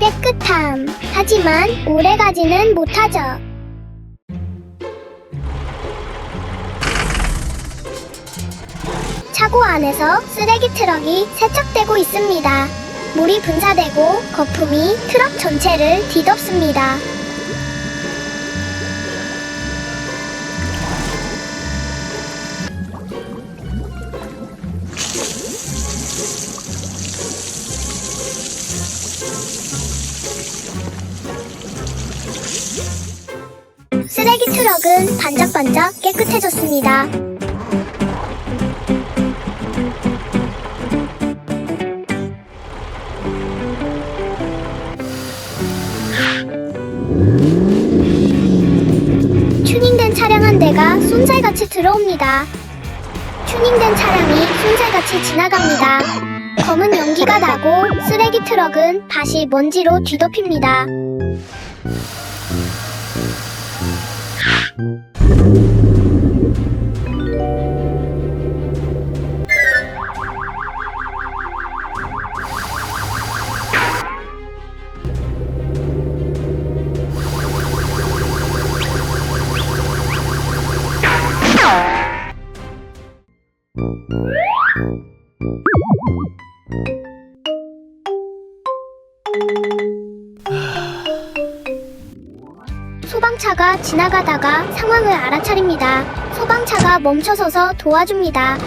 깨끗함. 하지만 오래가지는 못하죠. 차고 안에서 쓰레기 트럭이 세척되고 있습니다. 물이 분사되고 거품이 트럭 전체를 뒤덮습니다. 쓰레기 트럭은 반짝반짝 깨끗해졌습니다. 튜닝된 차량 한 대가 쏜살같이 들어옵니다. 튜닝된 차량이 쏜살같이 지나갑니다. 검은 연기가 나고 쓰레기 트럭은 다시 먼지로 뒤덮입니다. 소방차가 지나가다가 상황을 알아차립니다. 소방차가 멈춰서서 도와줍니다.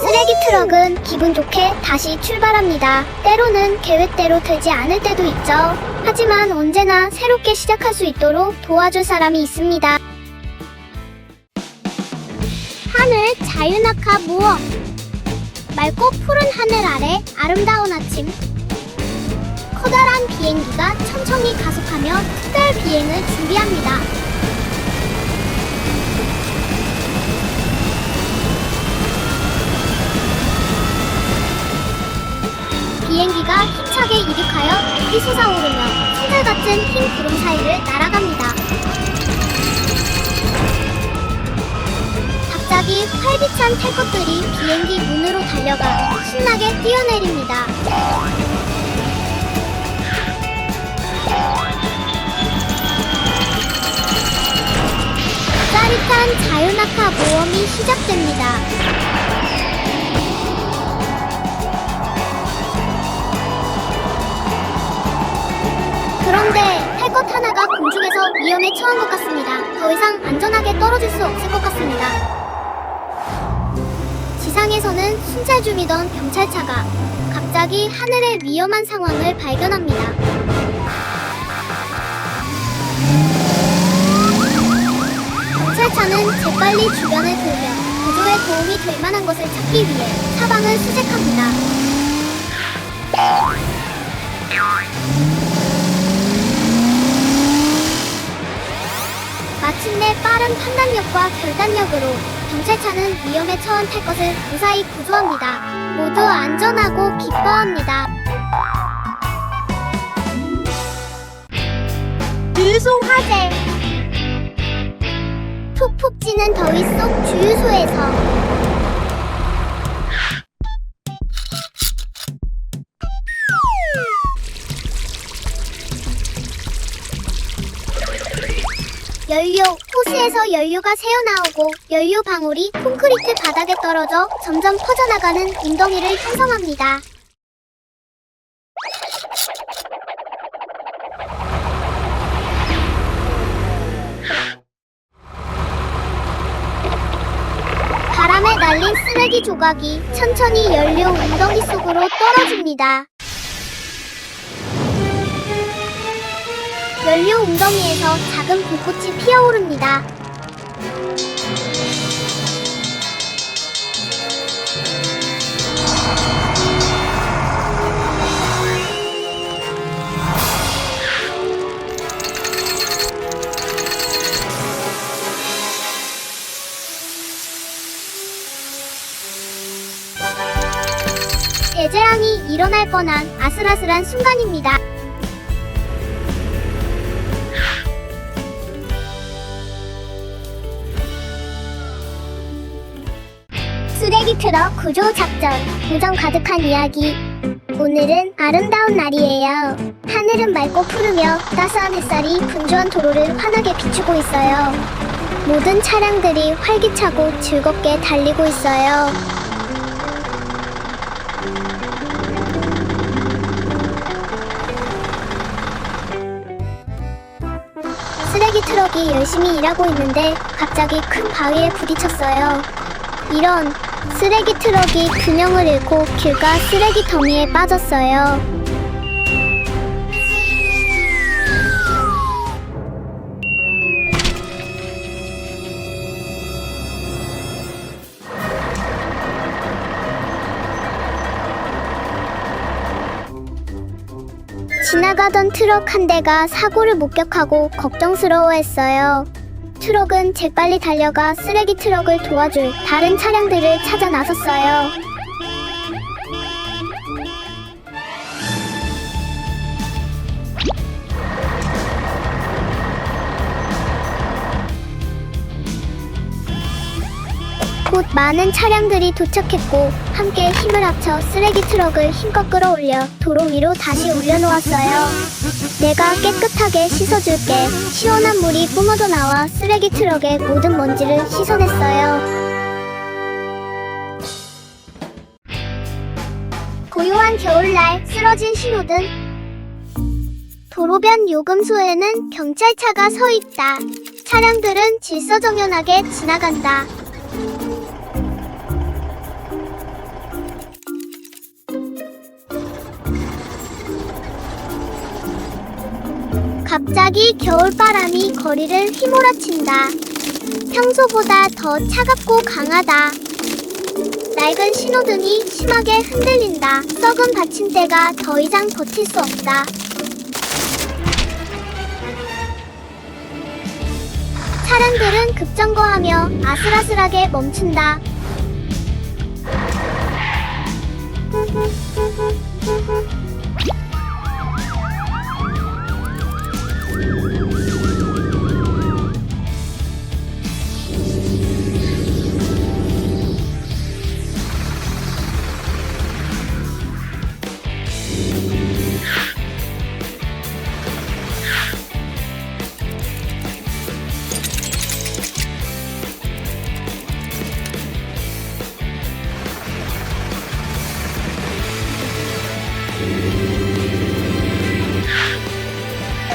쓰레기 트럭은 기분 좋게 다시 출발합니다. 때로는 계획대로 되지 않을 때도 있죠. 하지만 언제나 새롭게 시작할 수 있도록 도와줄 사람이 있습니다. 하늘 자유낙하 모험. 맑고 푸른 하늘 아래 아름다운 아침. 커다란 비행기가 천천히 가속하며 특별 비행을 준비합니다. 비행기가 힘차게 이륙하여 높이 솟아오르며 손살같은 흰 구름 사이를 날아갑니다. 갑자기 활기찬 탈 것들이 비행기 문으로 달려가 신나게 뛰어내립니다. 짜릿한 자유낙하 모험이 시작됩니다. 그런데 탈 것 하나가 공중에서 위험에 처한 것 같습니다. 더 이상 안전하게 떨어질 수 없을 것 같습니다. 지상에서는 순찰 중이던 경찰차가 갑자기 하늘의 위험한 상황을 발견합니다. 경찰차는 재빨리 주변을 돌며 구조에 도움이 될 만한 것을 찾기 위해 사방을 수색합니다. 마침내 빠른 판단력과 결단력으로 경찰차는 위험에 처한 탈 것을 무사히 구조합니다. 모두 안전하고 기뻐합니다. 유소 화재. 푹푹 찌는 더위 속 주유소에서 호스에서 연료가 새어나오고 연료 방울이 콘크리트 바닥에 떨어져 점점 퍼져나가는 웅덩이를 형성합니다. 바람에 날린 쓰레기 조각이 천천히 연료 웅덩이 속으로 떨어집니다. 연료 웅덩이에서 작은 불꽃이 피어오릅니다. 대재앙이 일어날 뻔한 아슬아슬한 순간입니다. 쓰레기 트럭 구조 작전, 우정 가득한 이야기. 오늘은 아름다운 날이에요. 하늘은 맑고 푸르며 따스한 햇살이 분주한 도로를 환하게 비추고 있어요. 모든 차량들이 활기차고 즐겁게 달리고 있어요. 쓰레기 트럭이 열심히 일하고 있는데 갑자기 큰 바위에 부딪혔어요. 이런, 쓰레기 트럭이 균형을 잃고 길가 쓰레기 더미에 빠졌어요. 지나가던 트럭 한 대가 사고를 목격하고 걱정스러워했어요. 트럭은 재빨리 달려가 쓰레기 트럭을 도와줄 다른 차량들을 찾아 나섰어요. 곧 많은 차량들이 도착했고 함께 힘을 합쳐 쓰레기 트럭을 힘껏 끌어올려 도로 위로 다시 올려놓았어요. 내가 깨끗하게 씻어줄게. 시원한 물이 뿜어져 나와 쓰레기 트럭의 모든 먼지를 씻어냈어요. 고요한 겨울날 쓰러진 신호등. 도로변 요금소에는 경찰차가 서 있다. 차량들은 질서정연하게 지나간다. 갑자기 겨울바람이 거리를 휘몰아친다. 평소보다 더 차갑고 강하다. 낡은 신호등이 심하게 흔들린다. 썩은 받침대가 더 이상 버틸 수 없다. 차량들은 급정거하며 아슬아슬하게 멈춘다.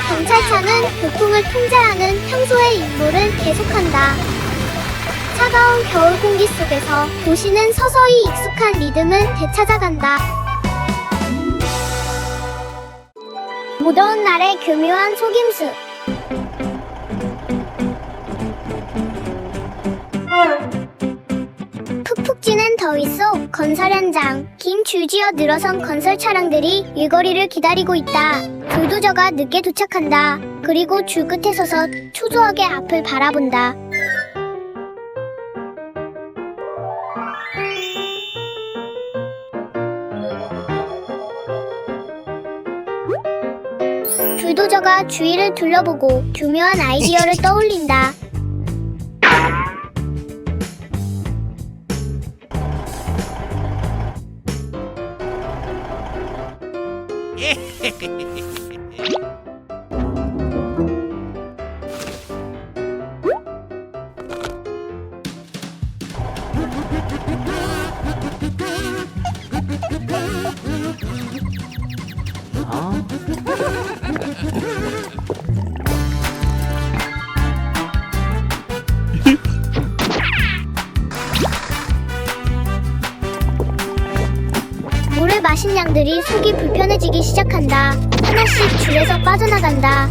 경찰차는 교통을 통제하는 평소의 임무를 계속한다. 차가운 겨울 공기 속에서 도시는 서서히 익숙한 리듬을 되찾아간다. 무더운 날의 교묘한 속임수. 푹푹 찌는 더위 속 건설 현장. 긴 줄지어 늘어선 건설 차량들이 일거리를 기다리고 있다. 불도저가 늦게 도착한다. 그리고 줄 끝에 서서 초조하게 앞을 바라본다. 불도저가 주위를 둘러보고 교묘한 아이디어를 떠올린다. 물을 마신 양들이 속이 불편해지기 시작한다. 하나씩 줄에서 빠져나간다.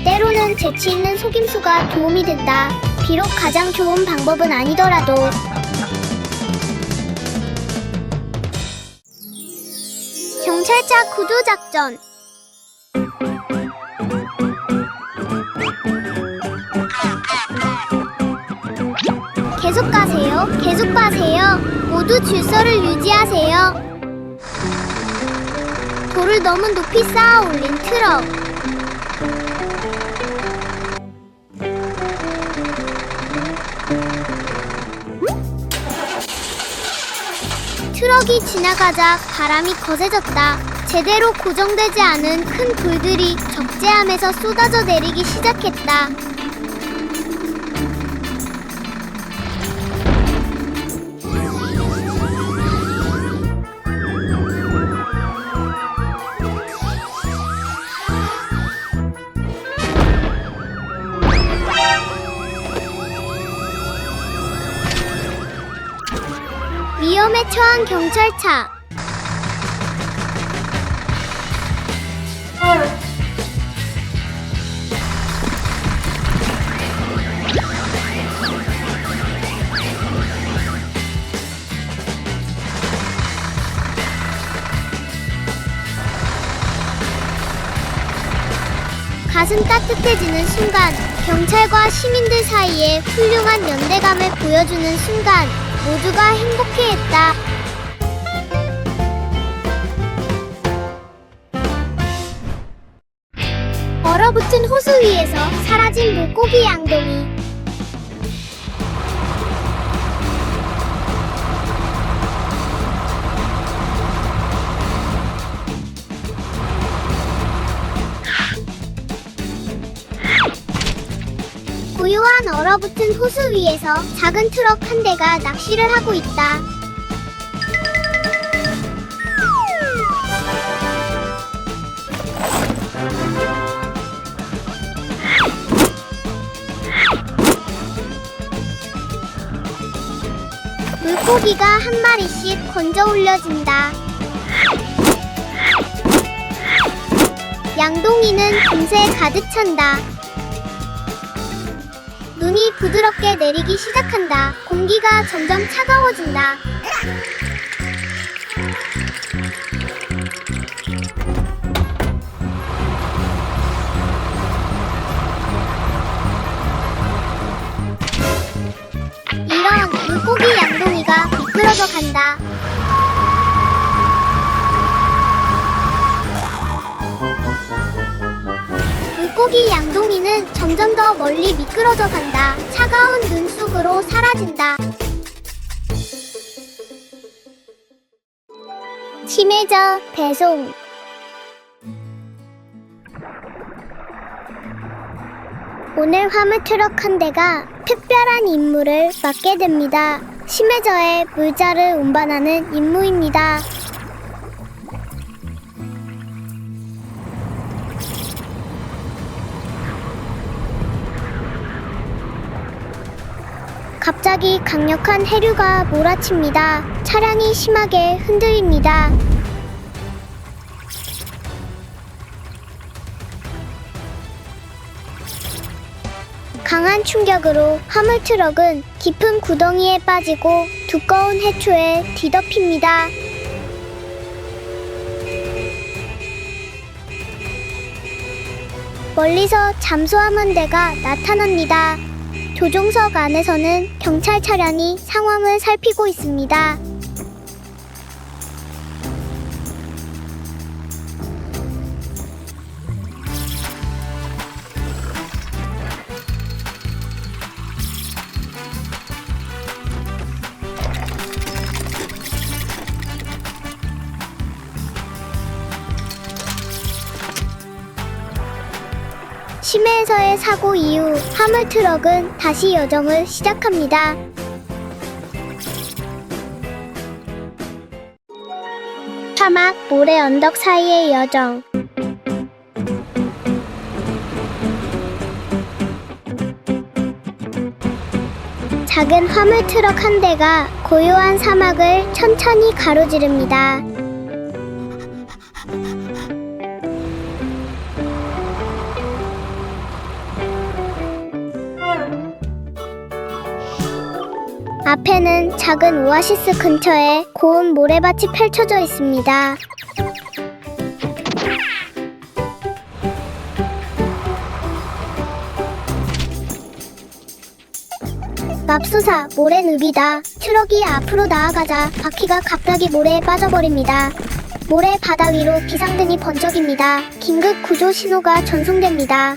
때로는 재치 있는 속임수가 도움이 된다. 비록 가장 좋은 방법은 아니더라도. 경찰차 구조 작전. 계속 가세요. 계속 가세요. 모두 질서를 유지하세요. 돌을 너무 높이 쌓아 올린 트럭. 트럭이 지나가자 바람이 거세졌다. 제대로 고정되지 않은 큰 돌들이 적재함에서 쏟아져 내리기 시작했다. 위험에 처한 경찰차. 가슴 따뜻해지는 순간, 경찰과 시민들 사이에 훌륭한 연대감을 보여주는 순간, 모두가 행복해했다. 얼어붙은 호수 위에서 사라진 물고기 양동이. 고요한 얼어붙은 호수 위에서 작은 트럭 한 대가 낚시를 하고 있다. 물고기가 한 마리씩 건져 올려진다. 양동이는 금세 가득 찬다. 눈이 부드럽게 내리기 시작한다. 공기가 점점 차가워진다. 이런 물고기 양동이가 미끄러져 간다. 물고기 양동이는 점점 더 멀리 미끄러져 간다. 차가운 눈 속으로 사라진다. 심해져 배송. 오늘 화물 트럭 한 대가 특별한 임무를 맡게 됩니다. 심해저의 물자를 운반하는 임무입니다. 갑자기 강력한 해류가 몰아칩니다. 차량이 심하게 흔들립니다. 강한 충격으로 화물 트럭은 깊은 구덩이에 빠지고 두꺼운 해초에 뒤덮입니다. 멀리서 잠수함 한 대가 나타납니다. 조종석 안에서는 경찰 차량이 상황을 살피고 있습니다. 심해에서의 사고 이후 화물 트럭은 다시 여정을 시작합니다. 사막, 모래 언덕 사이의 여정. 작은 화물 트럭 한 대가 고요한 사막을 천천히 가로지릅니다. 앞에는 작은 오아시스 근처에 고운 모래밭이 펼쳐져 있습니다. 맙소사, 모래늪이다. 트럭이 앞으로 나아가자 바퀴가 갑자기 모래에 빠져버립니다. 모래 바다 위로 비상등이 번쩍입니다. 긴급 구조 신호가 전송됩니다.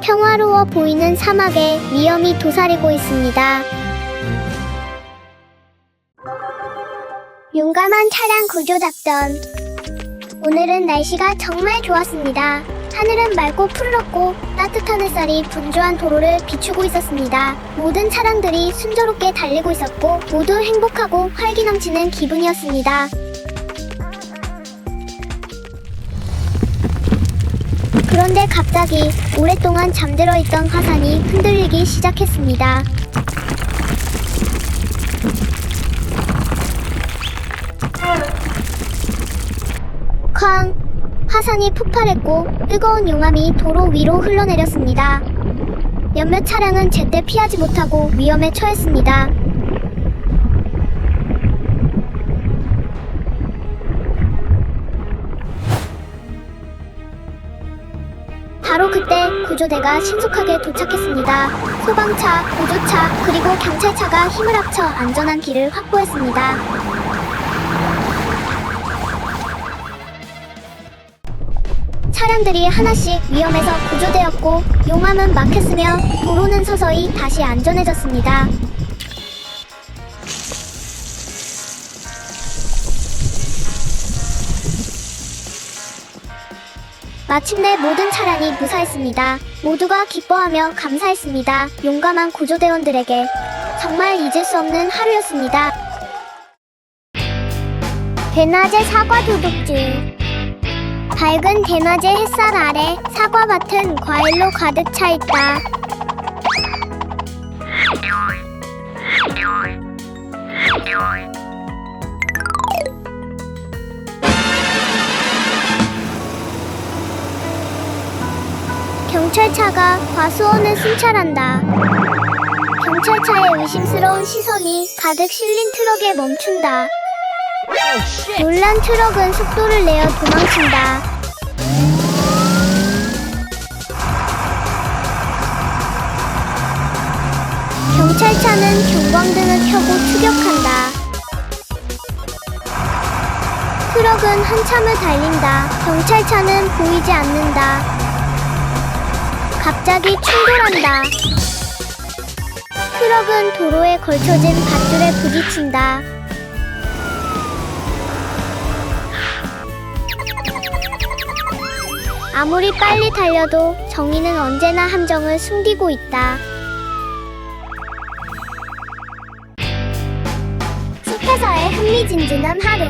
평화로워 보이는 사막에 위험이 도사리고 있습니다. 용감한 차량 구조 작전. 오늘은 날씨가 정말 좋았습니다. 하늘은 맑고 푸르렀고 따뜻한 햇살이 분주한 도로를 비추고 있었습니다. 모든 차량들이 순조롭게 달리고 있었고 모두 행복하고 활기 넘치는 기분이었습니다. 그런데 갑자기 오랫동안 잠들어 있던 화산이 흔들리기 시작했습니다. 쾅! 화산이 폭발했고 뜨거운 용암이 도로 위로 흘러내렸습니다. 몇몇 차량은 제때 피하지 못하고 위험에 처했습니다. 바로 그때 구조대가 신속하게 도착했습니다. 소방차, 구조차, 그리고 경찰차가 힘을 합쳐 안전한 길을 확보했습니다. 차량들이 하나씩 위험에서 구조되었고 용암은 막혔으며 도로는 서서히 다시 안전해졌습니다. 마침내 모든 차량이 무사했습니다. 모두가 기뻐하며 감사했습니다. 용감한 구조대원들에게 정말 잊을 수 없는 하루였습니다. 대낮의 사과 도둑질. 밝은 대낮의 햇살 아래 사과밭은 과일로 가득 차 있다. 경찰차가 과수원을 순찰한다. 경찰차의 의심스러운 시선이 가득 실린 트럭에 멈춘다. 놀란 트럭은 속도를 내어 도망친다. 경찰차는 경광등을 켜고 추격한다. 트럭은 한참을 달린다. 경찰차는 보이지 않는다. 갑자기 충돌한다. 트럭은 도로에 걸쳐진 밧줄에 부딪힌다. 아무리 빨리 달려도 정의는 언제나 함정을 숨기고 있다. 숲에서의 흥미진진한 하루.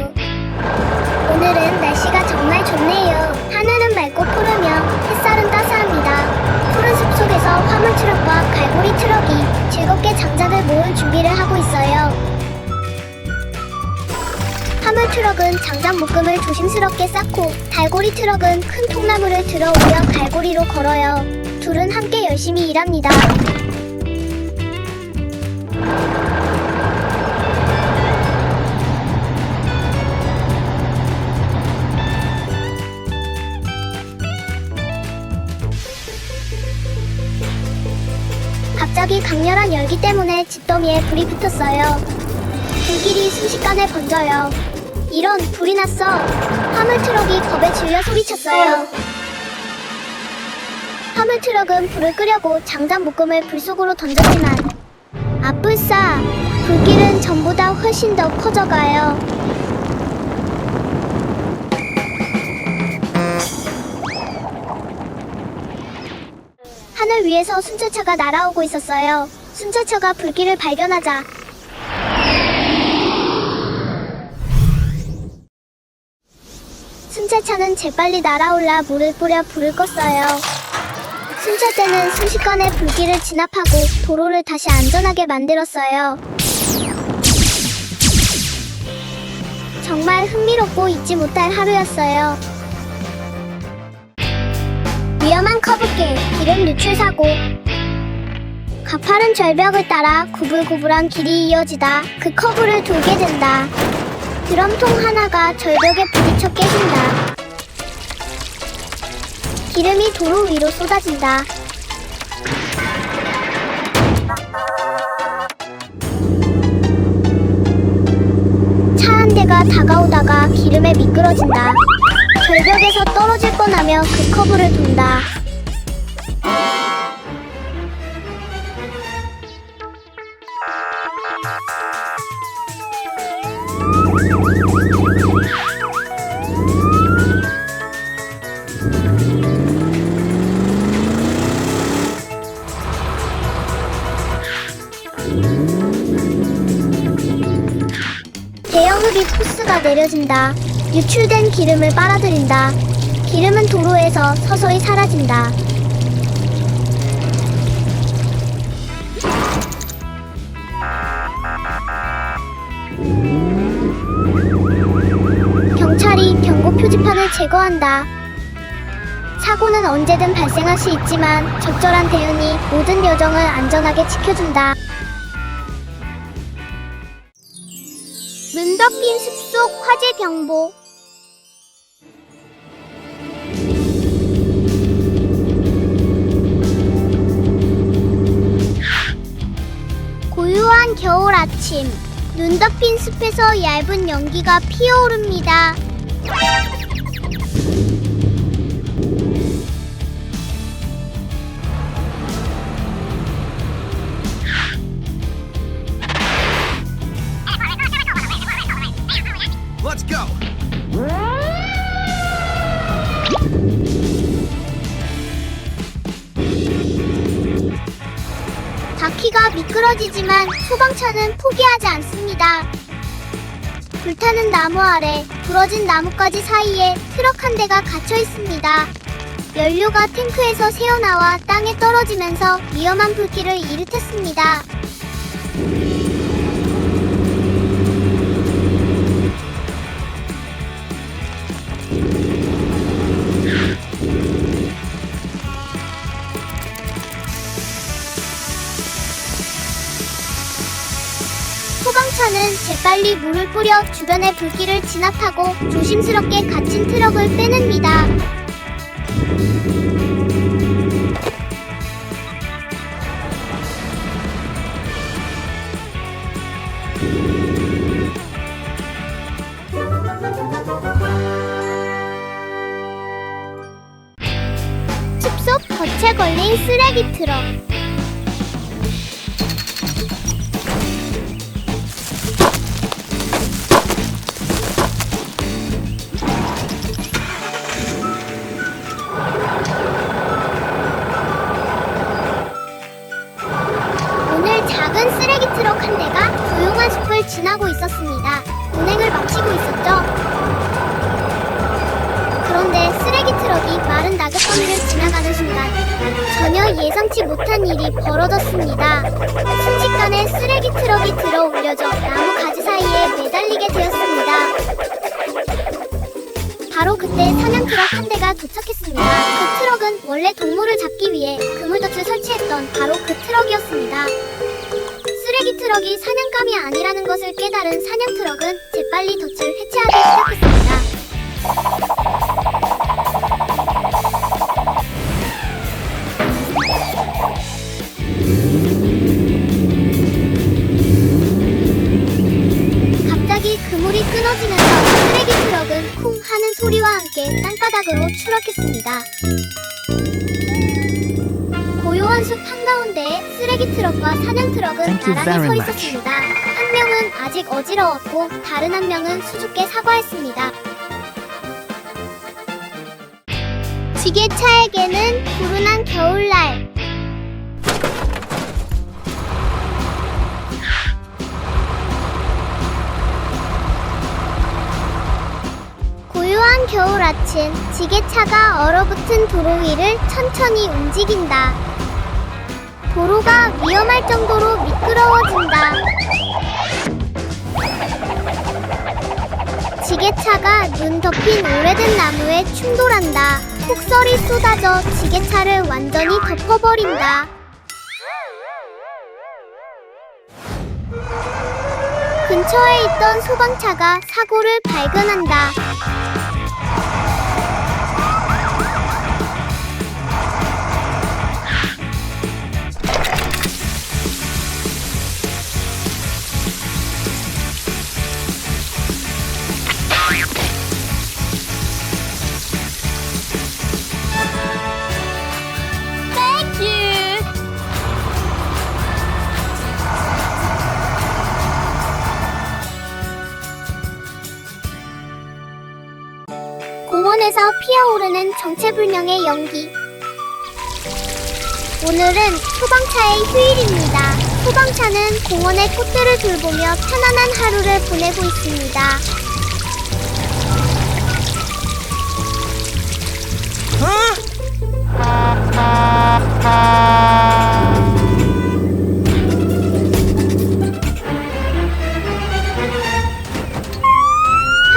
오늘은 날씨가 정말 좋네요. 하늘은 맑고 푸르며 햇살은 따스합니다. 푸른 숲속에서 화물 트럭과 갈고리 트럭이 즐겁게 장작을 모을 준비를 하고 있어요. 화물 트럭은 장작 묶음을 조심스럽게 쌓고 갈고리 트럭은 큰 통나무를 들어 올려 갈고리로 걸어요. 둘은 함께 열심히 일합니다. 갑자기 강렬한 열기 때문에 집더미에 불이 붙었어요. 불길이 순식간에 번져요. 이런, 불이 났어. 화물 트럭이 겁에 질려 소리쳤어요. 화물 트럭은 불을 끄려고 장작 묶음을 불 속으로 던졌지만 아뿔싸! 불길은 전보다 훨씬 더 커져가요. 하늘 위에서 순찰차가 날아오고 있었어요. 순찰차가 불길을 발견하자 순찰차는 재빨리 날아올라 물을 뿌려 불을 껐어요. 순찰대는 순식간에 불길을 진압하고 도로를 다시 안전하게 만들었어요. 정말 흥미롭고 잊지 못할 하루였어요. 위험한 커브길, 기름 누출 사고. 가파른 절벽을 따라 구불구불한 길이 이어지다 그 커브를 돌게 된다. 드럼통 하나가 절벽에 부딪혀 깨진다. 기름이 도로 위로 쏟아진다. 차 한 대가 다가오다가 기름에 미끄러진다. 절벽에서 떨어질 뻔하며 그 커브를 돈다. 대형흡입 호스가 내려진다. 유출된 기름을 빨아들인다. 기름은 도로에서 서서히 사라진다. 경찰이 경고 표지판을 제거한다. 사고는 언제든 발생할 수 있지만 적절한 대응이 모든 여정을 안전하게 지켜준다. 눈 덮인 숲속 화재 경보. 고요한 겨울 아침, 눈 덮인 숲에서 얇은 연기가 피어오릅니다. Let's go. 바퀴가 미끄러지지만 소방차는 포기하지 않습니다. 불타는 나무 아래 부러진 나뭇가지 사이에 트럭 한 대가 갇혀 있습니다. 연료가 탱크에서 새어나와 땅에 떨어지면서 위험한 불길을 일으켰습니다. 소방차는 재빨리 물을 뿌려 주변의 불길을 진압하고 조심스럽게 갇힌 트럭을 빼냅니다. 숲속 덫에 걸린 쓰레기 트럭. 작은 쓰레기 트럭 한 대가 조용한 숲을 지나고 있었습니다. 운행을 마치고 있었죠. 그런데 쓰레기 트럭이 마른 나뭇가지를 지나가는 순간 전혀 예상치 못한 일이 벌어졌습니다. 순식간에 쓰레기 트럭이 들어올려져 나무 가지 사이에 매달리게 되었습니다. 바로 그때 사냥 트럭 한 대가 도착했습니다. 그 트럭은 원래 동물을 잡기 위해 그물덫을 설치했던 바로 그 트럭이었습니다. 쓰레기 트럭이 사냥감이 아니라는 것을 깨달은 사냥 트럭은 재빨리 덫을 해체하기 시작했습니다. 갑자기 그물이 끊어지면서 쓰레기 트럭은 쿵 하는 소리와 함께 땅바닥으로 추락했습니다. 고요한 숲 한가운데에 쓰레기 트럭과 사냥 트럭은 나란히 서 있었습니다. 한 명은 아직 어지러웠고 다른 한 명은 수줍게 사과했습니다. 지게차에게는 불운한 겨울날. 고요한 겨울 아침, 지게차가 얼어붙은 도로 위를 천천히 움직인다. 도로가 위험할 정도로 미끄러워진다. 지게차가 눈 덮인 오래된 나무에 충돌한다. 폭설이 쏟아져 지게차를 완전히 덮어버린다. 근처에 있던 소방차가 사고를 발견한다. 공원에서 피어오르는 정체불명의 연기. 오늘은 소방차의 휴일입니다. 소방차는 공원의 꽃들을 돌보며 편안한 하루를 보내고 있습니다.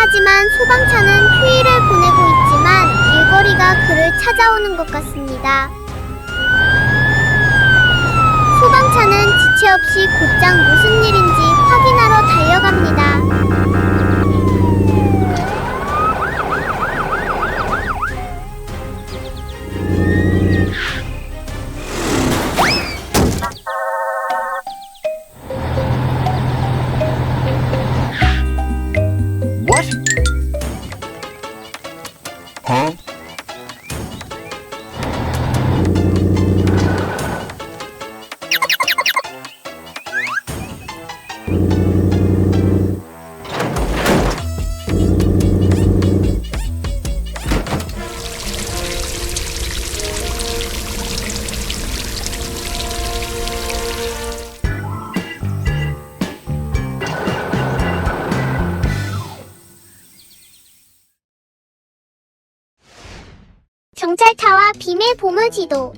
하지만 소방차는 휴일을 보내고 있지만 일거리가 그를 찾아오는 것 같습니다. 소방차는 지체 없이 곧장 무슨 일인지 확인하러 달려갑니다. Huh? 경찰차와 빔의 보물지도.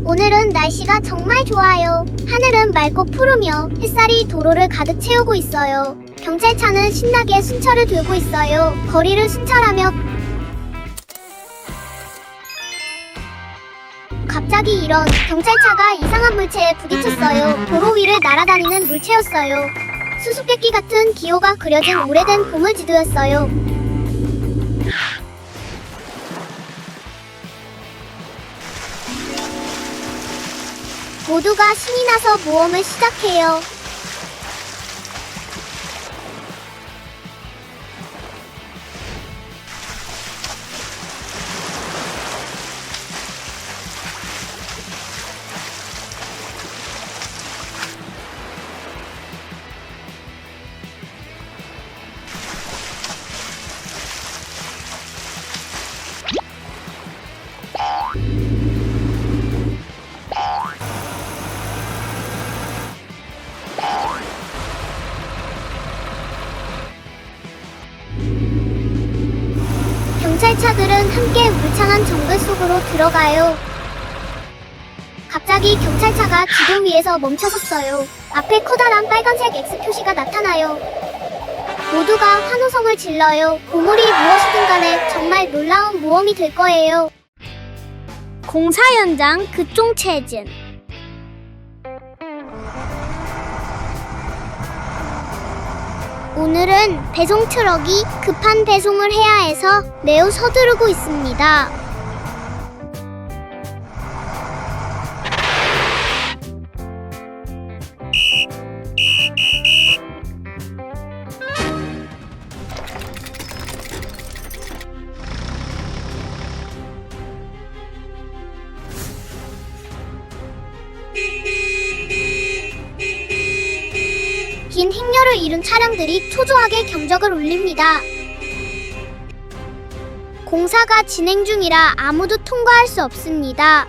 오늘은 날씨가 정말 좋아요. 하늘은 맑고 푸르며 햇살이 도로를 가득 채우고 있어요. 경찰차는 신나게 순찰을 돌고 있어요. 거리를 순찰하며 갑자기 이런 경찰차가 이상한 물체에 부딪혔어요. 도로 위를 날아다니는 물체였어요. 수수께끼 같은 기호가 그려진 오래된 보물지도였어요. 모두가 신이 나서 모험을 시작해요. 경찰차들은 함께 울창한 정글 속으로 들어가요. 갑자기 경찰차가 지도 위에서 멈춰섰어요. 앞에 커다란 빨간색 X 표시가 나타나요. 모두가 환호성을 질러요. 보물이 무엇이든 간에 정말 놀라운 모험이 될 거예요. 공사 현장 급종 체증. 오늘은 배송 트럭이 급한 배송을 해야 해서 매우 서두르고 있습니다. 긴 행렬을 이룬 차량들이 초조하게 경적을 울립니다. 공사가 진행 중이라 아무도 통과할 수 없습니다.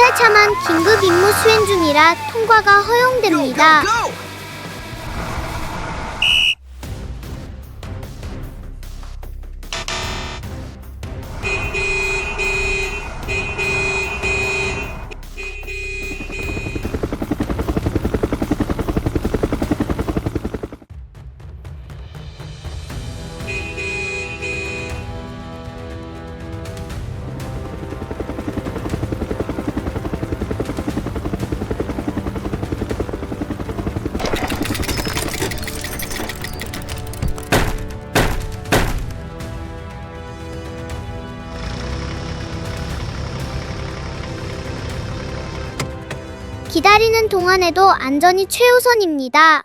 경찰차만 긴급 임무 수행 중이라 통과가 허용됩니다. 기다리는 동안에도 안전이 최우선입니다.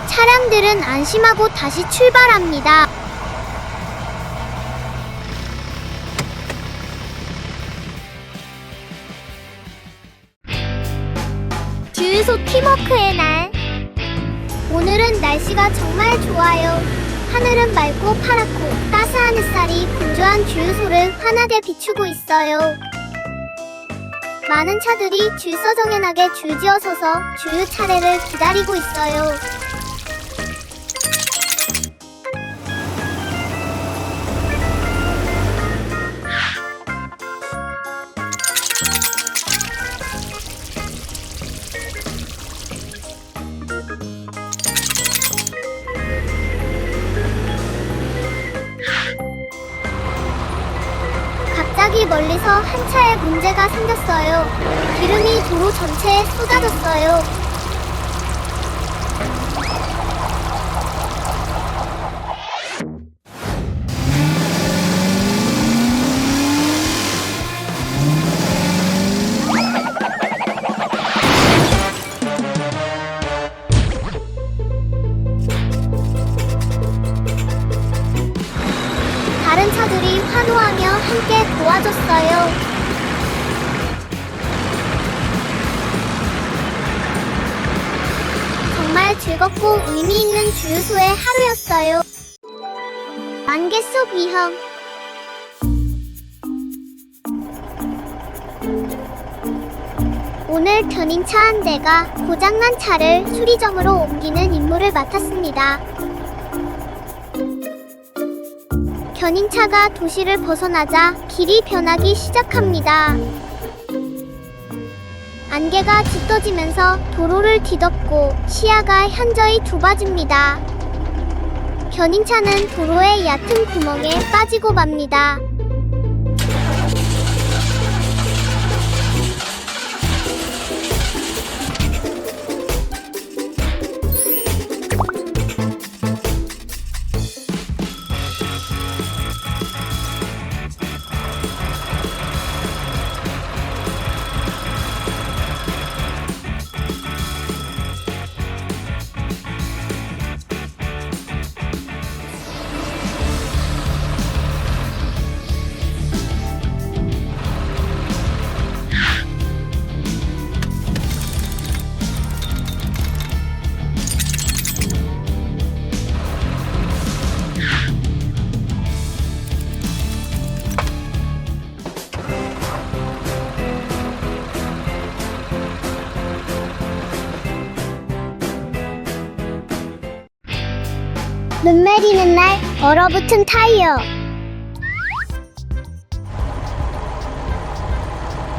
차량들은 안심하고 다시 출발합니다. 주유소 팀워크의 날. 오늘은 날씨가 정말 좋아요. 하늘은 맑고 파랗고 따스한 햇살이 분주한 주유소를 환하게 비추고 있어요. 많은 차들이 질서정연하게 줄지어 서서 주유 차례를 기다리고 있어요. 갑자기 멀리서 한 차에 문제가 생겼어요. 기름이 도로 전체에 쏟아졌어요. 다른 차들이 환호하며 함께 도와줬어요. 정말 즐겁고 의미 있는 주유소의 하루였어요. 안개 속 위험. 오늘 견인차 한 대가 고장난 차를 수리점으로 옮기는 임무를 맡았습니다. 견인차가 도시를 벗어나자 길이 변하기 시작합니다. 안개가 짙어지면서 도로를 뒤덮고 시야가 현저히 좁아집니다. 견인차는 도로의 얕은 구멍에 빠지고 맙니다. 눈 내리는 날 얼어붙은 타이어.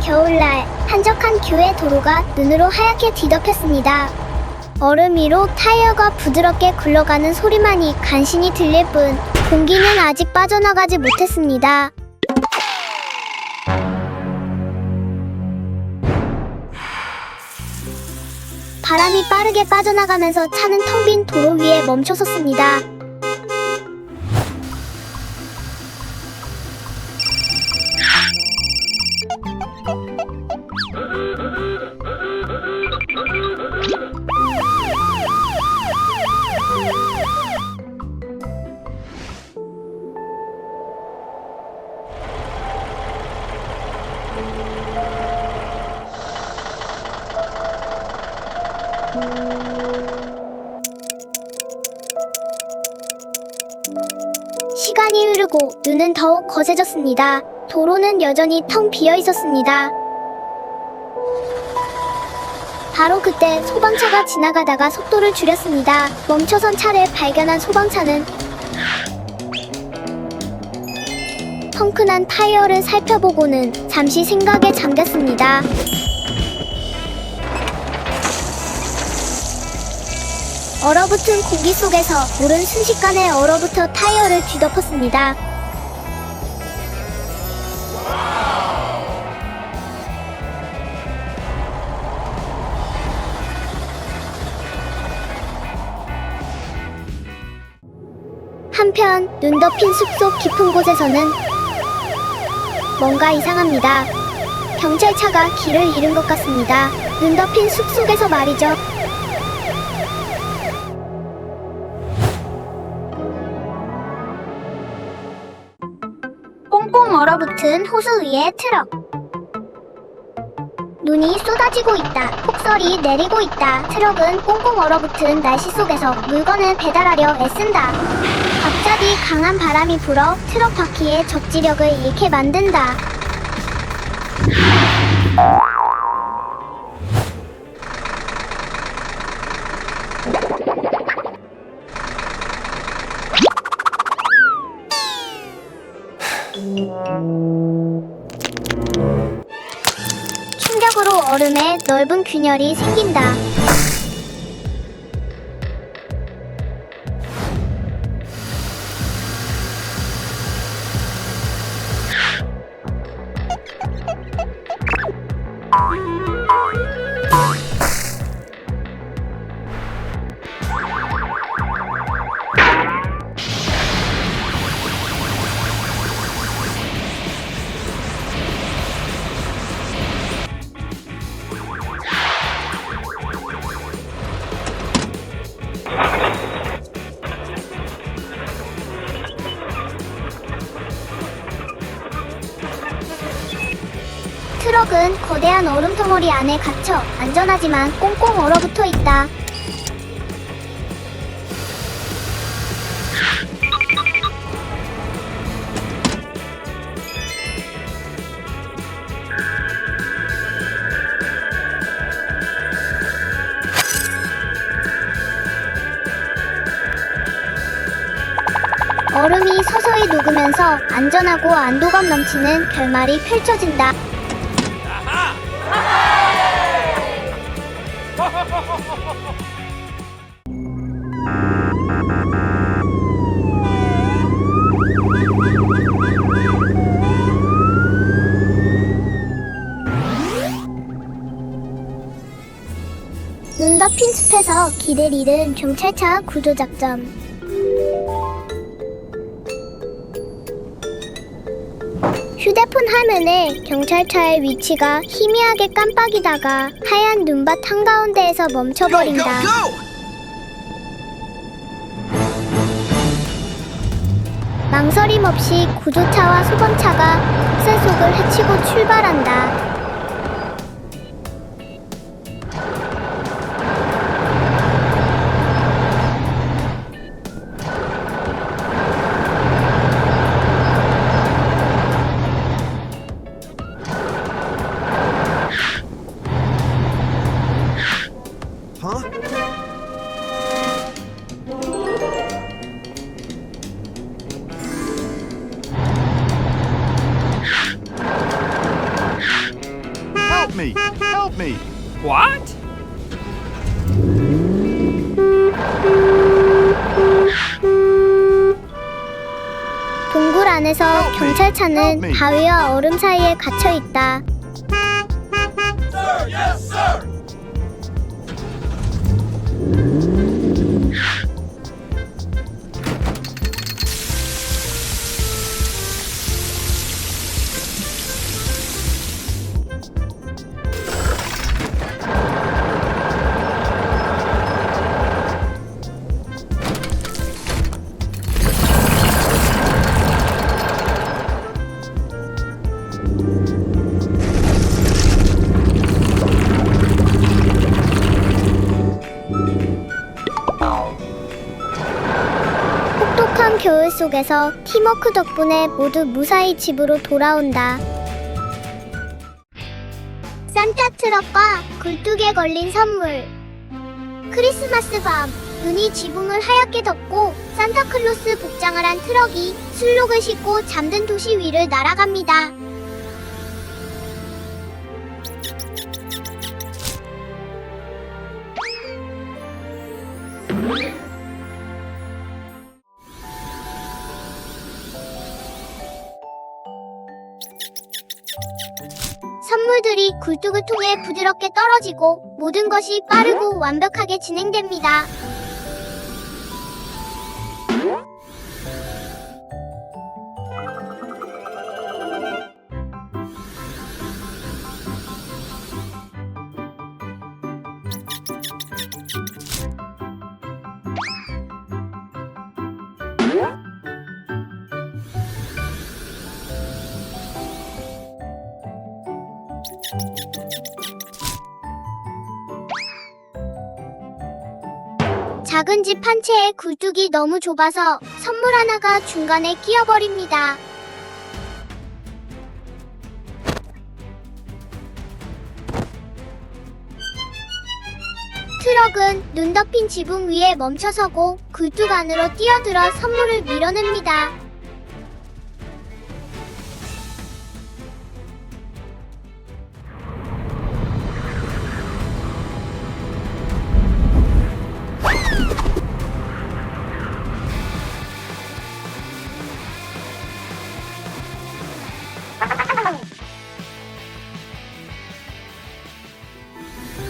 겨울날 한적한 교외 도로가 눈으로 하얗게 뒤덮였습니다. 얼음 위로 타이어가 부드럽게 굴러가는 소리만이 간신히 들릴 뿐 공기는 아직 빠져나가지 못했습니다. 바람이 빠르게 빠져나가면서 차는 텅 빈 도로 위에 멈춰섰습니다. 시간이 흐르고 눈은 더욱 거세졌습니다. 도로는 여전히 텅 비어 있었습니다. 바로 그때 소방차가 지나가다가 속도를 줄였습니다. 멈춰선 차를 발견한 소방차는 펑크난 타이어를 살펴보고는 잠시 생각에 잠겼습니다. 얼어붙은 공기 속에서 물은 순식간에 얼어붙어 타이어를 뒤덮었습니다. 한편 눈 덮인 숲속 깊은 곳에서는 뭔가 이상합니다. 경찰차가 길을 잃은 것 같습니다. 눈 덮인 숲속에서 말이죠. 꽁꽁 얼어붙은 호수 위에 트럭. 눈이 쏟아지고 있다. 폭설이 내리고 있다. 트럭은 꽁꽁 얼어붙은 날씨 속에서 물건을 배달하려 애쓴다. 갑자기 강한 바람이 불어 트럭 바퀴의 접지력을 잃게 만든다. 충격으로 얼음에 넓은 균열이 생긴다. 트럭은 거대한 얼음 덩어리 안에 갇혀 안전하지만 꽁꽁 얼어붙어 있다. 얼음이 서서히 녹으면서 안전하고 안도감 넘치는 결말이 펼쳐진다. 눈 덮인 숲에서 길을 잃은 경찰차 구조작전. 휴대폰 화면에 경찰차의 위치가 희미하게 깜빡이다가 하얀 눈밭 한가운데에서 멈춰버린다. 망설임 없이 구조차와 소방차가 폭설 속을 헤치고 출발한다. Help me! What? 동굴 안에서 경찰차는 바위와 얼음 사이에 갇혀 있다. Sir, yes, sir! 속에서 팀워크 덕분에 모두 무사히 집으로 돌아온다. 산타 트럭과 굴뚝에 걸린 선물. 크리스마스 밤, 눈이 지붕을 하얗게 덮고 산타클로스 복장을 한 트럭이 술록을 싣고 잠든 도시 위를 날아갑니다. 선물들이 굴뚝을 통해 부드럽게 떨어지고 모든 것이 빠르고 완벽하게 진행됩니다. 작은 집 한 채의 굴뚝이 너무 좁아서 선물 하나가 중간에 끼어버립니다. 트럭은 눈 덮인 지붕 위에 멈춰서고 굴뚝 안으로 뛰어들어 선물을 밀어냅니다.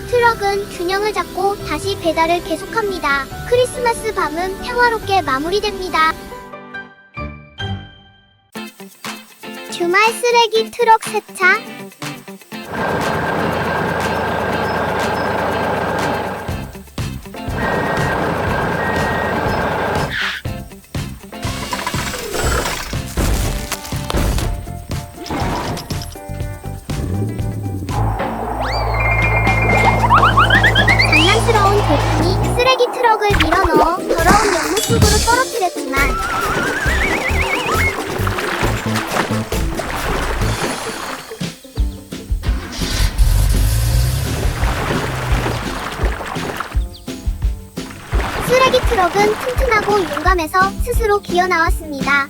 트럭은 균형을 잡고 다시 배달을 계속합니다. 크리스마스 밤은 평화롭게 마무리됩니다. 주말 쓰레기 트럭 세차. 장난스러운 돌풍이 쓰레기 트럭을 밀어넣어 더러운 연못 속으로 떨어뜨렸지만 쓰레기 트럭은 튼튼하고 용감해서 스스로 기어 나왔습니다.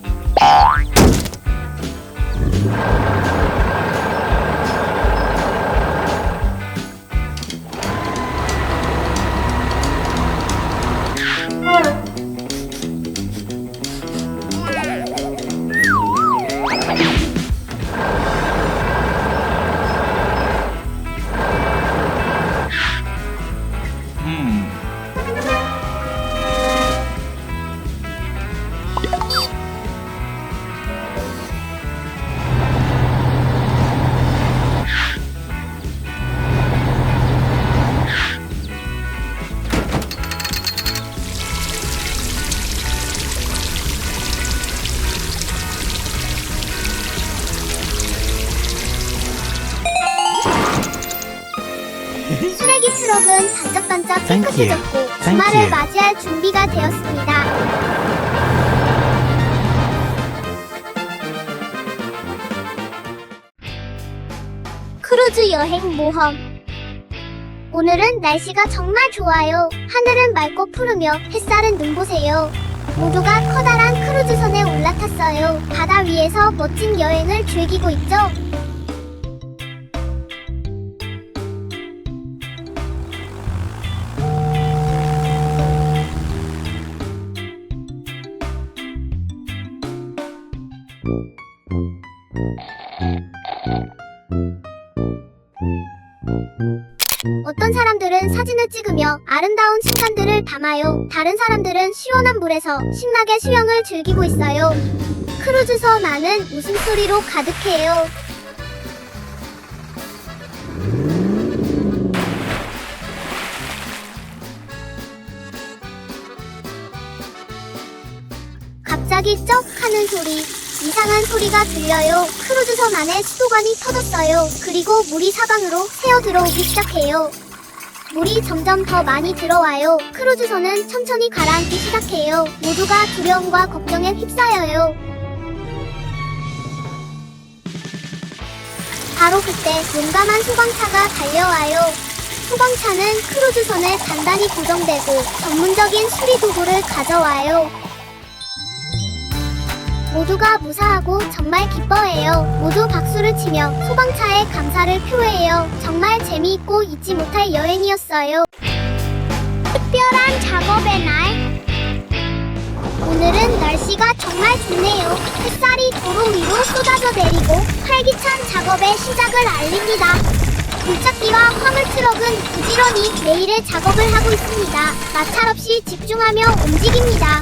쓰레기 트럭은 반짝반짝 깨끗해졌고 주말을 맞이할 준비가 되었습니다. 크루즈 여행 모험. 오늘은 날씨가 정말 좋아요. 하늘은 맑고 푸르며 햇살은 눈보세요. 모두가 커다란 크루즈선에 올라탔어요. 바다 위에서 멋진 여행을 즐기고 있죠. 어떤 사람들은 사진을 찍으며 아름다운 순간들을 담아요. 다른 사람들은 시원한 물에서 신나게 수영을 즐기고 있어요. 크루즈선 안은 웃음소리로 가득해요. 갑자기 쩍 하는 소리. 이상한 소리가 들려요. 크루즈선 안에 수도관이 터졌어요. 그리고 물이 사방으로 새어 들어오기 시작해요. 물이 점점 더 많이 들어와요. 크루즈선은 천천히 가라앉기 시작해요. 모두가 두려움과 걱정에 휩싸여요. 바로 그때 용감한 소방차가 달려와요. 소방차는 크루즈선에 단단히 고정되고 전문적인 수리 도구를 가져와요. 모두가 무사하고 정말 기뻐해요. 모두 박수를 치며 소방차에 감사를 표해요. 정말 재미있고 잊지 못할 여행이었어요. 특별한 작업의 날. 오늘은 날씨가 정말 좋네요. 햇살이 도로 위로 쏟아져 내리고 활기찬 작업의 시작을 알립니다. 굴착기와 화물트럭은 부지런히 매일의 작업을 하고 있습니다. 마찰 없이 집중하며 움직입니다.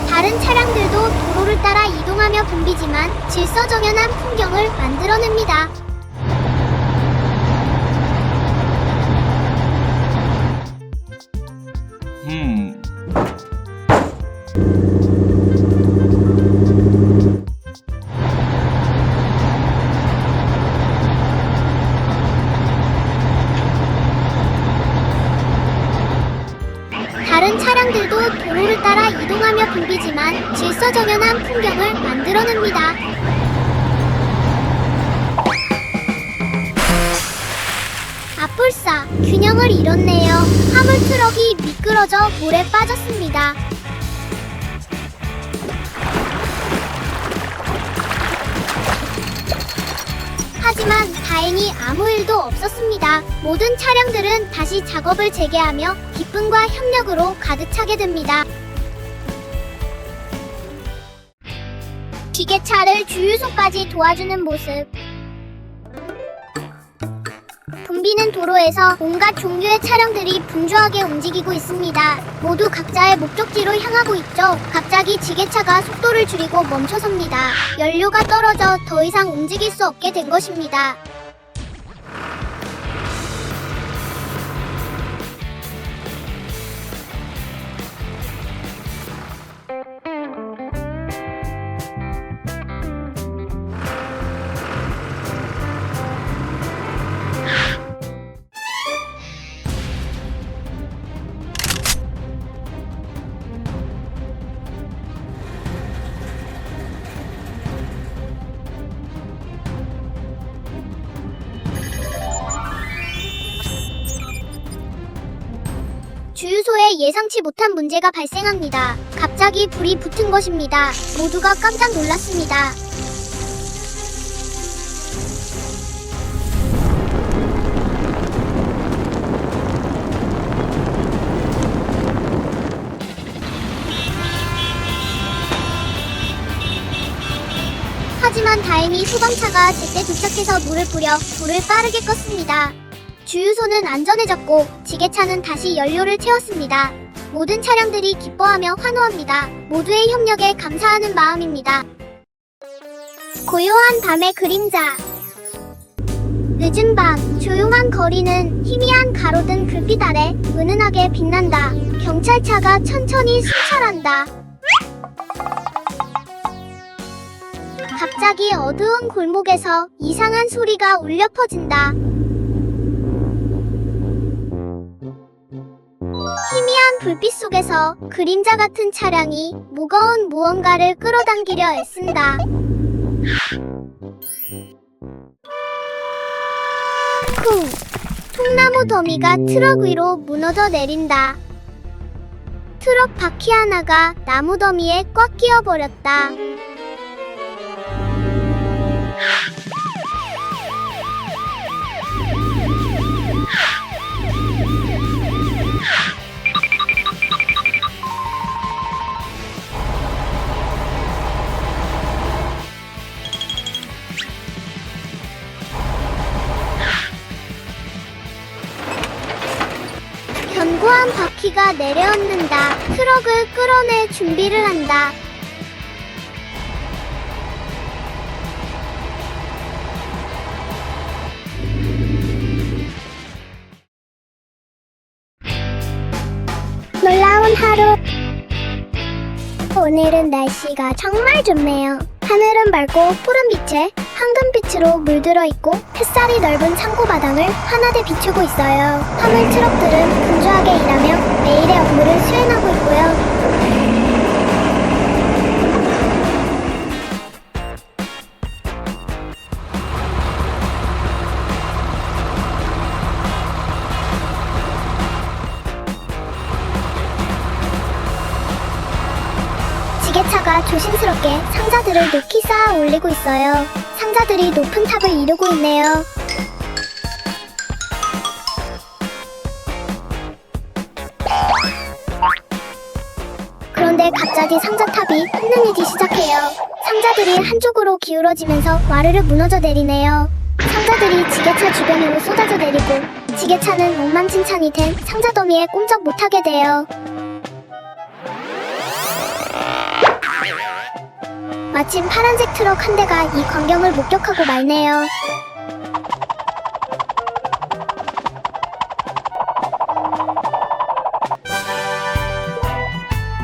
다른 차량들도 도로를 따라 이동하며 붐비지만 질서정연한 풍경을 만들어냅니다. 다른 차량들도 도로를 따라 이동하며 붐비지만 질서정연한 풍경을 만들어냅니다. 아뿔싸, 균형을 잃었네요. 화물트럭이 미끄러져 물에 빠졌습니다. 하지만 다행히 아무 일도 없었습니다. 모든 차량들은 다시 작업을 재개하며 기쁨과 협력으로 가득 차게 됩니다. 기계차를 주유소까지 도와주는 모습. 붐비는 도로에서 온갖 종류의 차량들이 분주하게 움직이고 있습니다. 모두 각자의 목적지로 향하고 있죠. 갑자기 지게차가 속도를 줄이고 멈춰섭니다. 연료가 떨어져 더 이상 움직일 수 없게 된 것입니다. 주유소에 예상치 못한 문제가 발생합니다. 갑자기 불이 붙은 것입니다. 모두가 깜짝 놀랐습니다. 하지만 다행히 소방차가 제때 도착해서 물을 뿌려 불을 빠르게 껐습니다. 주유소는 안전해졌고 지게차는 다시 연료를 채웠습니다. 모든 차량들이 기뻐하며 환호합니다. 모두의 협력에 감사하는 마음입니다. 고요한 밤의 그림자. 늦은 밤 조용한 거리는 희미한 가로등 불빛 아래 은은하게 빛난다. 경찰차가 천천히 순찰한다. 갑자기 어두운 골목에서 이상한 소리가 울려 퍼진다. 희미한 불빛 속에서 그림자 같은 차량이 무거운 무언가를 끌어당기려 애쓴다. 쿵! 통나무 더미가 트럭 위로 무너져 내린다. 트럭 바퀴 하나가 나무 더미에 꽉 끼어버렸다. 견고한 바퀴가 내려앉는다. 트럭을 끌어낼 준비를 한다. 오늘은 날씨가 정말 좋네요. 하늘은 맑고 푸른 빛에 황금빛으로 물들어 있고 햇살이 넓은 창고 바닥을 환하게 비추고 있어요. 화물 트럭들은 분주하게 일하며 매일의 업무를 수행하고 있고요. 지게차가 조심스럽게 상자들을 높이 쌓아 올리고 있어요. 상자들이 높은 탑을 이루고 있네요. 그런데 갑자기 상자탑이 흔들리기 시작해요. 상자들이 한쪽으로 기울어지면서 와르르 무너져 내리네요. 상자들이 지게차 주변으로 쏟아져 내리고 지게차는 엉망진창이 된 상자 더미에 꼼짝 못하게 돼요. 마침 파란색 트럭 한 대가 이 광경을 목격하고 말네요.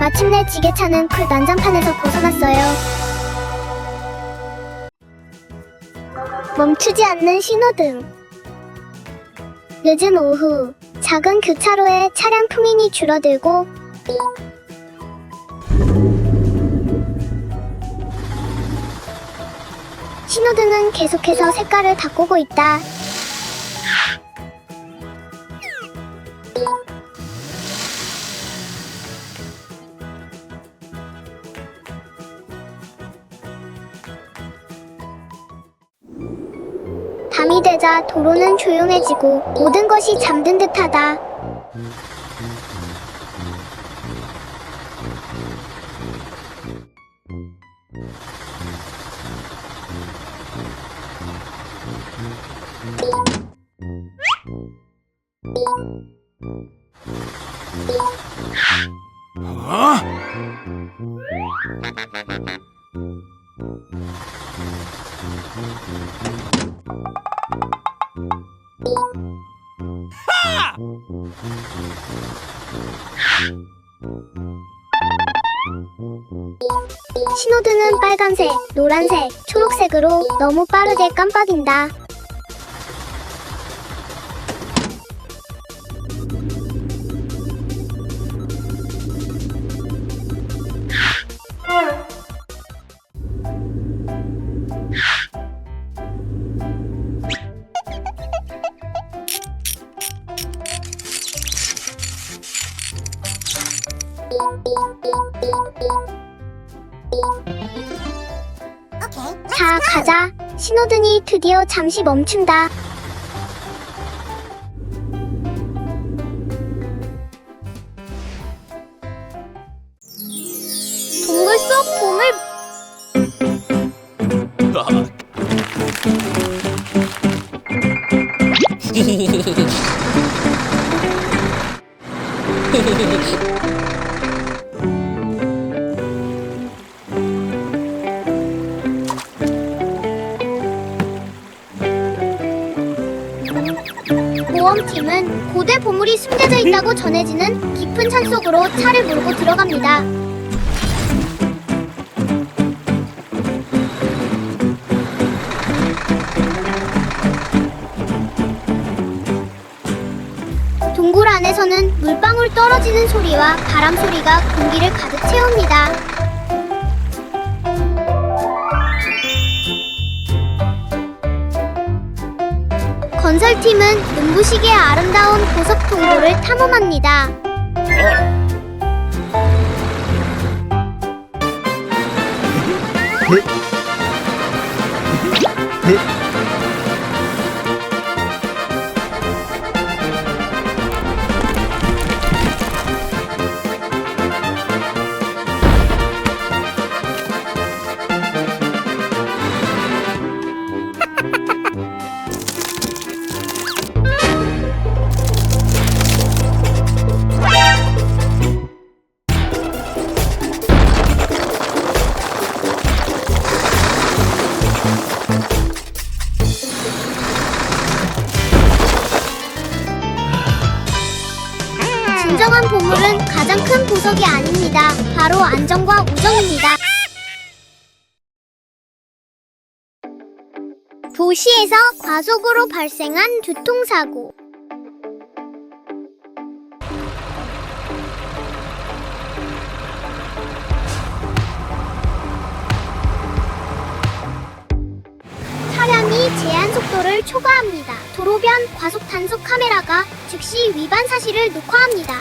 마침내 지게차는 그 난장판에서 벗어났어요. 멈추지 않는 신호등. 늦은 오후, 작은 교차로에 차량 통행이 줄어들고 신호등은 계속해서 색깔을 바꾸고 있다. 밤이 되자 도로는 조용해지고 모든 것이 잠든 듯하다. Huh? Ha! 신호등은 빨간색, 노란색, 초록색으로 너무 빠르게 깜빡인다. 자, 가자. 신호등이 드디어 잠시 멈춘다. 동굴 속 보물. 모험팀은 고대 보물이 숨겨져 있다고 전해지는 깊은 산속으로 차를 몰고 들어갑니다. 동굴 안에서는 물방울 떨어지는 소리와 바람 소리가 공기를 가득 채웁니다. 건설팀은 눈부시게 아름다운 보석 동굴을 탐험합니다. 진정한 보물은 가장 가장 큰 보석이 아닙니다. 바로 안전과 우정입니다. 도시에서 과속으로 발생한 교통사고. 차량이 제한 속도를 초과합니다. 도로변 과속 단속 카메라가 즉시 위반 사실을 녹화합니다.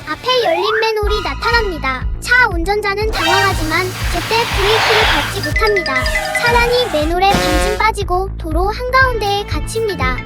앞에 열린 맨홀이 나타납니다. 차 운전자는 당황하지만 제때 브레이크를 밟지 못합니다. 차량이 맨홀에 반쯤 빠지고 도로 한가운데에 갇힙니다.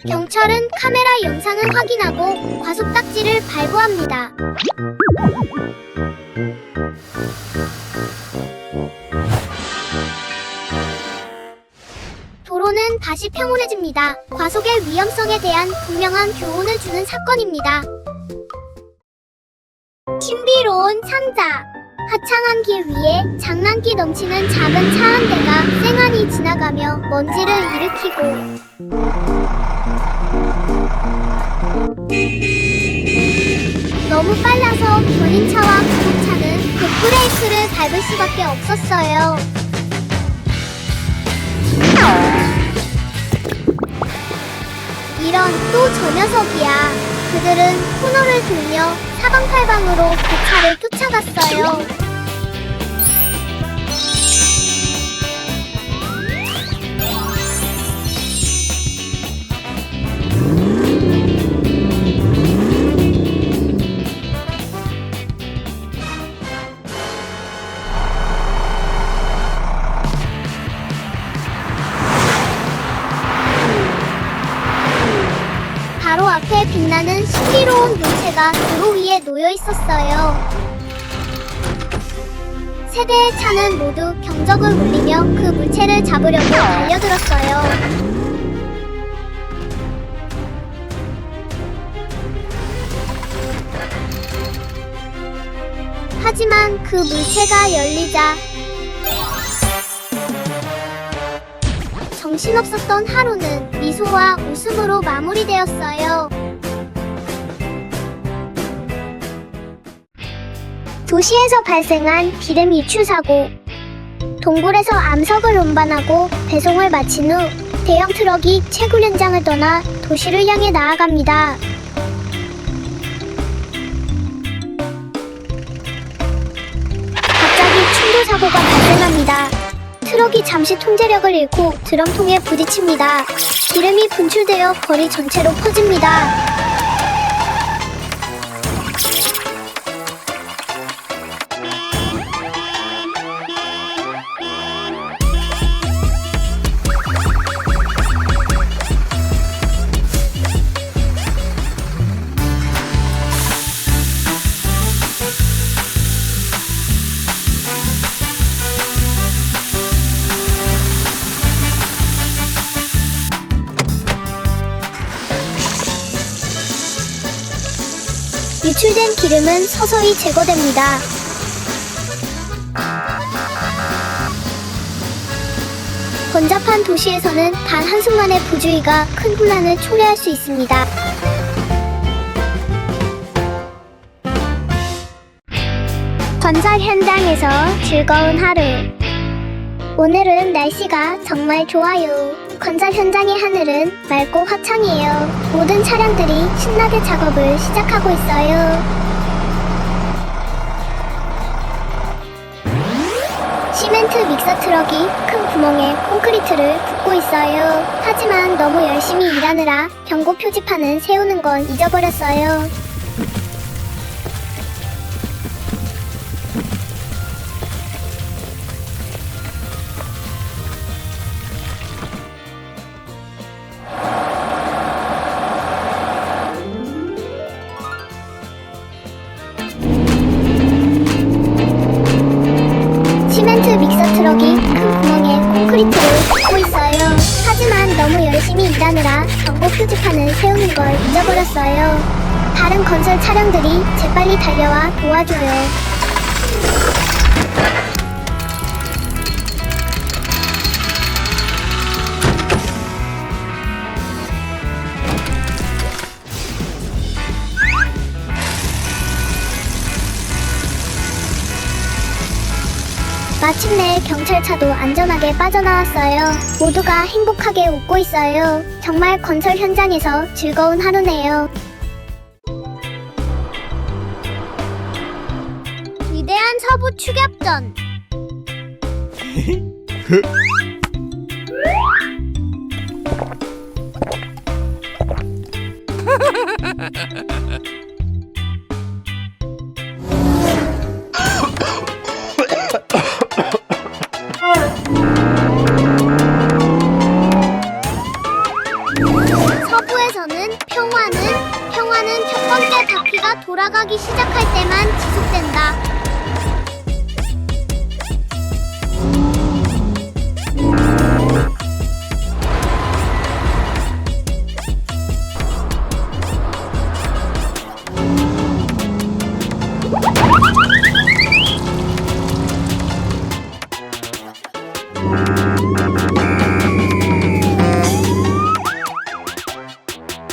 경찰은 카메라 영상을 확인하고 과속 딱지를 발부합니다. 도로는 다시 평온해집니다. 과속의 위험성에 대한 분명한 교훈을 주는 사건입니다. 신비로운 상자. 화창한 길 위에 장난기 넘치는 작은 차 한 대가 쌩안이 지나가며 먼지를 일으키고 너무 빨라서 견인차와 구급차는 급브레이크를 밟을 수밖에 없었어요. 이런 또 저 녀석이야. 그들은 코너를 돌며 사방팔방으로 그 차를 쫓아갔어요. 바로 앞에 빛나는 신비로운 물체가 도로 위에 놓여 있었어요. 세 대의 차는 모두 경적을 울리며 그 물체를 잡으려고 달려들었어요. 하지만 그 물체가 열리자 정신없었던 하루는 미소와 웃음으로 마무리되었어요. 도시에서 발생한 기름 유출 사고. 동굴에서 암석을 운반하고 배송을 마친 후 대형 트럭이 채굴 현장을 떠나 도시를 향해 나아갑니다. 갑자기 충돌 사고가 발생합니다. 트럭이 잠시 통제력을 잃고 드럼통에 부딪힙니다. 기름이 분출되어 거리 전체로 퍼집니다. 유출된 기름은 서서히 제거됩니다. 번잡한 도시에서는 단 한순간의 부주의가 큰 혼란을 초래할 수 있습니다. 건설 현장에서 즐거운 하루. 오늘은 날씨가 정말 좋아요. 건설 현장의 하늘은 맑고 화창해요. 모든 차량들이 신나게 작업을 시작하고 있어요. 심한 시멘트 믹서 트럭이 큰 구멍에 콘크리트를 붓고 있어요. 하지만 너무 열심히 일하느라 경고 표지판은 세우는 건 잊어버렸어요. 시멘트 믹서 트럭이 큰 구멍에 콘크리트를 붓고 있어요. 하지만 너무 열심히 일하느라 경고 표지판을 세우는 걸 잊어버렸어요. 다른 건설 차량들이 재빨리 달려와 도와줘요. 마침내 경찰차도 안전하게 빠져나왔어요. 모두가 행복하게 웃고 있어요. 정말 건설 현장에서 즐거운 하루네요. 위대한 서부 추격전. 서부에서는 평화는 첫 번째 바퀴가 돌아가기 시작할 때만 지속된다.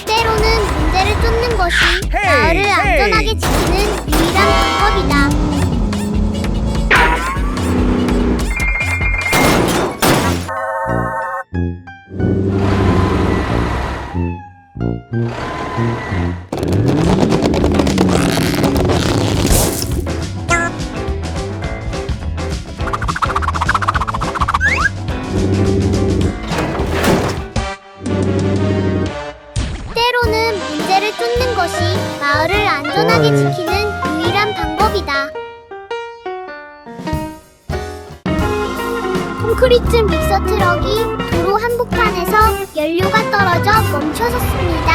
때로는 문제를 쫓는 것이 마을을 안전하게 지키는 유일한 방법이다. 때로는 문제를 쫓는 것이 마을을 안전하게 지키는 유일한 방법이다. 콘크리트 믹서 트럭이 도로 한복판에서 연료가 떨어져 멈춰섰습니다.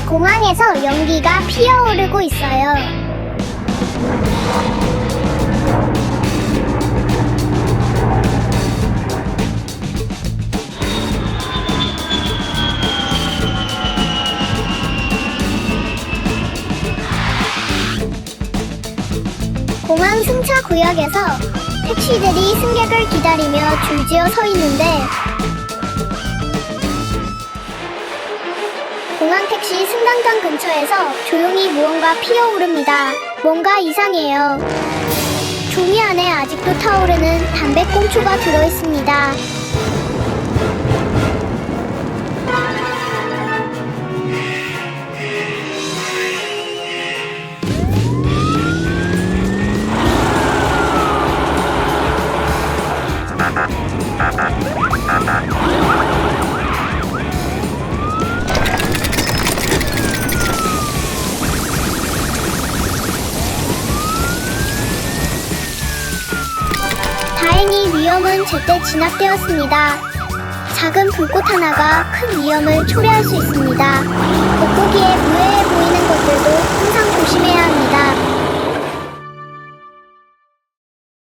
공항에서 연기가 피어오르고 있어요. 공항 승차 구역에서 택시들이 승객을 기다리며 줄지어 서 있는데 중앙택시 승강장 근처에서 조용히 무언가 피어오릅니다. 뭔가 이상해요. 종이 안에 아직도 타오르는 담배꽁초가 들어있습니다. 다행히 위험은 제때 진압되었습니다. 작은 불꽃 하나가 큰 위험을 초래할 수 있습니다. 돋보기에 무해해 보이는 것들도 항상 조심해야 합니다.